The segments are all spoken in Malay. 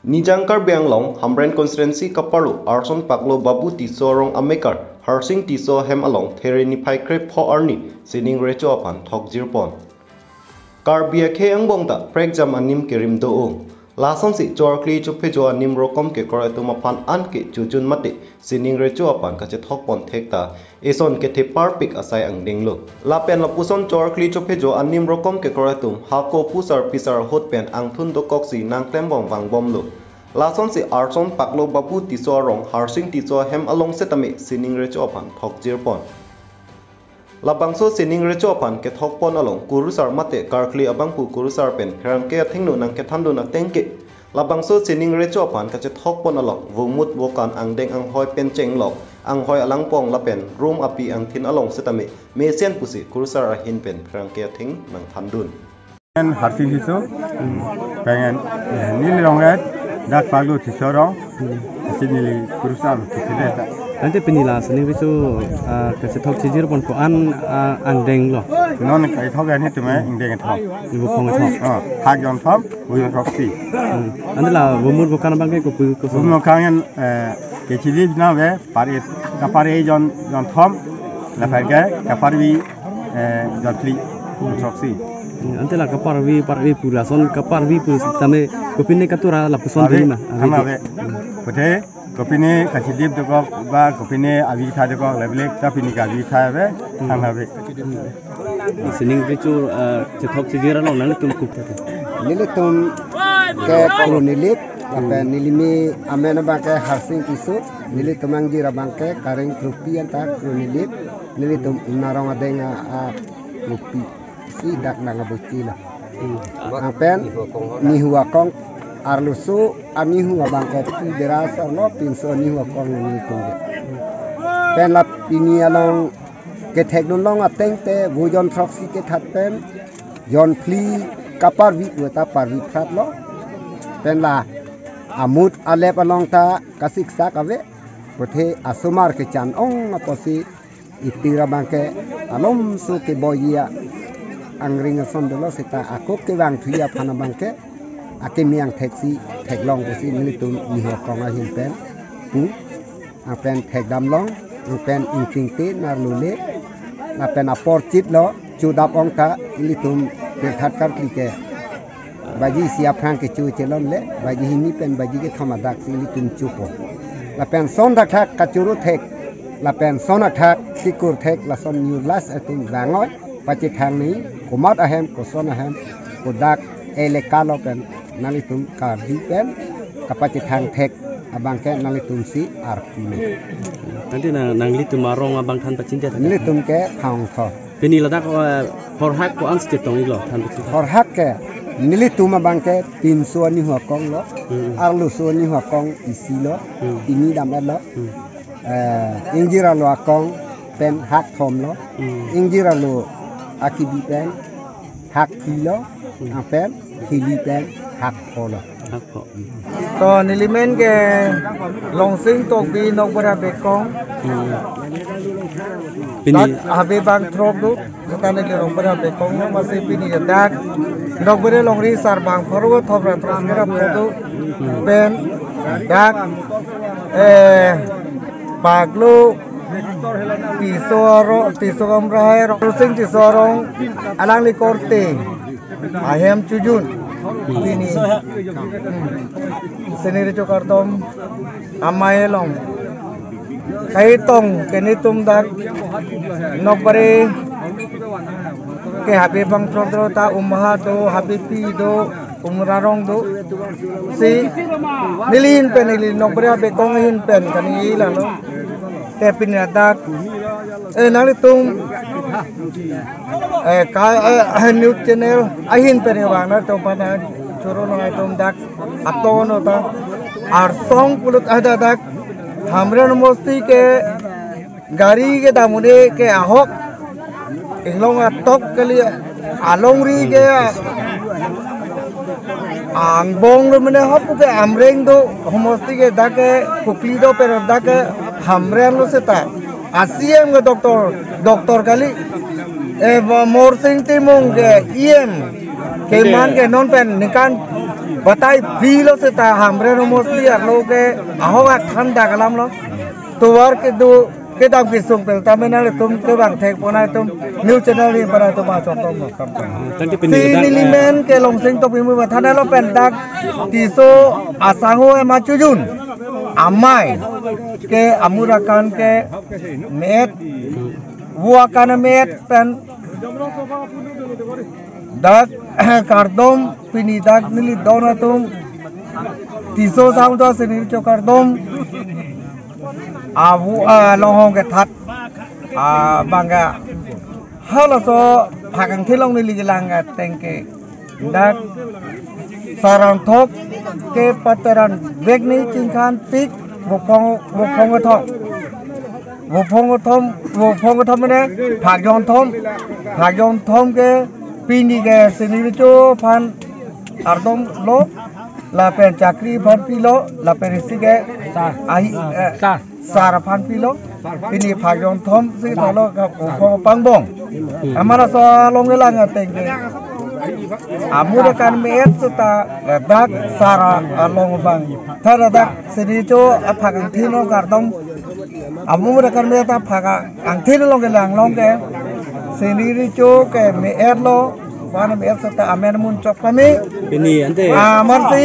Nijangkar Bianglong, Hamren Constituency Kaparu, Arson Paklo Babu Tiso Rong Amekar, Harsing Tiso Hem Along, Thereni Paikre Po Arni, Sining Recho Apan, Thok Jirpon. Karbia Ke Angbongta, Pregjam Anim Kirim Doo. Lason si Chorkli Chupejo Anim Rokom Ke Koretumapan Anke Jujun Mate, Sining Recho Apan Kache Thokpon Tekta, Eson Ke Te Parpik Asai Ang Dinglo. Lapen Lapuson Chorkli Chupejo Anim Rokom Ke Koretum, Hako Pusar Pisar Hotpen Ang Thun Dokoksi Nang Klembong Vang Bomlo. Lason si Arson Paklo Babu Tiso Rong, Harsing Tiso Hem Along Setame, Sining Recho Apan, Thok Jirpon. Labangso Sining Recho Apan Ke Thokpon Along, Kurusar Mate, Karkli Abangpu Kurusar Pen, Kerangke Thingno Nang Ketando Na Tengke. Labangso Sining Recho Apan Kache Thokpon Along, Vumut Wokan Ang Deng Ang Hoi Pen Cheng Lok, Ang Hoi Alangpong Lapen, Room Api Ang Thin Along Setame, Mesian Pusi, Kurusar Ahin Pen, Kerangke Thing Nang Thandun. Harsing Tiso, pengen Nili Ronget, Dak Paglo Tiso Rong, Sini Kurusar Tiso. Nanti penila Sining Recho Kache Thok Jirpon ko Ang Deng lo. Non kai thok ani tume ingdeng thok. Ibu pong thok. Hak yon thok, uyon thok si. Andela bumur bukan bangke ko pu ko. Bumur kangen ke chili na ve pare kapare jon thom la phage kapari jon pli thok si. Andela kapari pula son kapari pu tame kopine katura la puson dima. Tamabe. Pote kopine kachidip to ko ba kopine abi tha de ko level kapini ka abi tha ve tamabe. Sining Recho Thok Jira lo nang tum kup Nili tum ke ko nilip apa nilimi amena bangke Harsing Tiso nili tumang jira bangke karing krupi anta nilip nili tum narong adenga krupi si dak nang abuti la apen ni huwa kong arlusu ani huwa bangke ti derasa lo pinso ni huwa kong ni tum pen la pini along ke teknolong ateng te vujon troksi ke thatpen yon pli kapar vi wata parvi phat lo pen la amut alep along ta kasik sak ave pothe asumar ke chan ong aposi itira bangke alom su ke boya angring sondolo sita akop ke bang thia phana bangke ake miang taxi theklong posi nilitum ni ho konga hin pen pu apen thekdam long pen inting te narlule na pen apor chit lo chudap ong ta ilitum berthat kar klike baji siap phang ke chu chelon le baji hini pen baji ke thamadak si ilitum chupo la pen son thak kachuru thek la pen son thak sikur thek la son new las atum bangoy pachi thang ni kumat ahem ko son ahem ko dak ele kalo pen nalitum kar di pen kapachi thang thek abangke nalitum si arpi nanti nang litum marong abang than pacinta nalitum ke thang tho penila dak horhak ko ans ketong ilo than pacinta horhak ke nilitum abangke 300 ni huwa kong lo arlu so ni huwa kong isi lo ini dam lo ingira lo akong pen hak thom lo ingira lo akibi pen hak kilo apen kili pen hak polo to nilimen ke longsing tok bi nok bara bekong pini habe bang throk du tane le nok bara bekong no mase pini dak nok bare longri sar bang forwo thobra throk mera photo pen dak baglo tiso kamra hai sing tiso rong alang li korte ahem chujun ini Sining Recho kartom amaelong kaitong kenitum dak nokbare ke habi bang trodro ta umha do habi pi do umrarong do si nilin pen nilin nokbare bekong hin pen kanila no te pinadak nalitum news channel ahin pen wang na to pada churu no itum dak atono ta ar song pulut ada dak hamran mosti ke gari ke damune ke ahok inglong atok ke liye alongri ke angbong lo mene hop ke amreng do mosti ke dak kupli do per dak hamran lo seta asiem ke doktor kali morsing timung ke iem keman ke non pen nikan batai bilo seta hamre no mostly arlo ke aho akhan dagalam lo tuar ke do ke dam ke sung pel tamena le tum ke bang thek pona tum new channel ni para tum a chok tom kam Tadi ti pendidikan nilimen ke long sing to pimu thana lo pen dak tiso asango e machujun amai ke amurakan ke met buakan met pen dak kardom pini dak nili donatum tiso samdo senir cho kardom abu lohong ke that bangga halo so hakang thilong nili gilang tengke dak saran thok ke pataran vegni chingkhan pik bopong thok bopong thom ne phagyon thom ke pini ke senir cho phan ardom lo la pen chakri phan pilo la pen sige ahi sar phan pilo pini phagyon thom si thalo ka pangbong amara so long gelang tengke amura kan met suta dak sara long bang thara dak senir cho phagang thino kardom amura kan met phaga ang thino long gelang long ke senir cho ke me erlo wana me erta amen mun chok kami ini ante amarti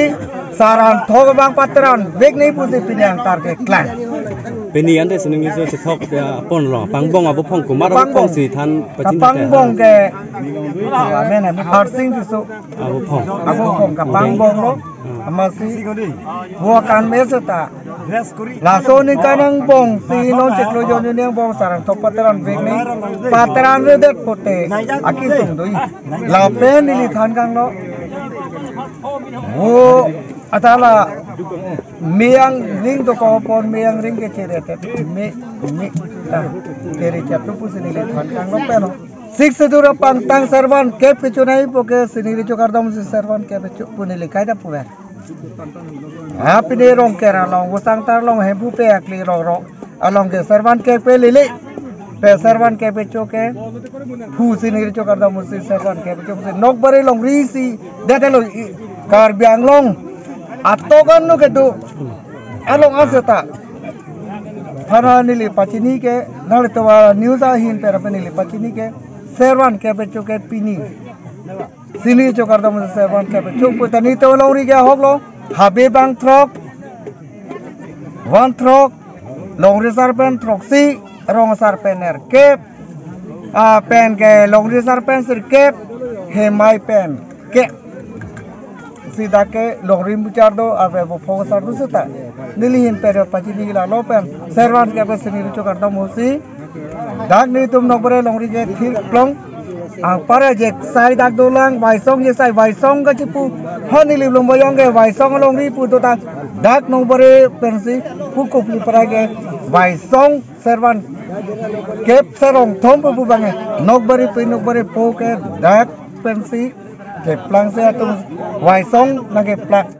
saran thog bang patran bek nei puti pinyang tar ke klan Beni ante seneng itu setok pon lo pangbong abu pong kumar abu pong si than pacin pangbong ke amen am harsing tisu abu pong ka pangbong lo amasi buakan meseta laso ni kanang bong si non cheklo jon ni bong sarang thop patran bek nei patran re det pote aki tung doi la pen ni than kang lo wo atala miang ring to ko pon miang ring ke chere te me ta tere chatu pu sini le than kang lo peno six dura pang tang servan ke pichunai poke sini le chokardam se servan ke puni le kaida puwer happy day rong kera long wasang tar long hebu pe akli ro along ke servan ke pe le pe servan ke pe choke fu sini le chokardam se servan ke pe choke nok bare long ri si detelo kar biang long atokan nu kedu along aseta thana nili pachini ke nal to news a hin per nili pachini ke servan ke pe choke pini sini chokardam se servan ke pe chok putani to lori ge hoklo habe bang throk one throk long reserve troxi rong sarpener ke pen ke long reserve sir ke he mai pen ke sida ke longrim bucardo ave bo fogasar dusuta nilihin per pachini la lopen servan ke pe sini chokardam musi dak ni tum nokbare longri ke thir klong ang para je sai dak dolang vai song je sai vai song ga chipu honili lom boyong ge vai song longri pu to ta dak nokbare pensi pu kopli para ge vai song servan kep serong thom pu bange nokbare po ke dak pensi ke plang se atum vai song na ke plak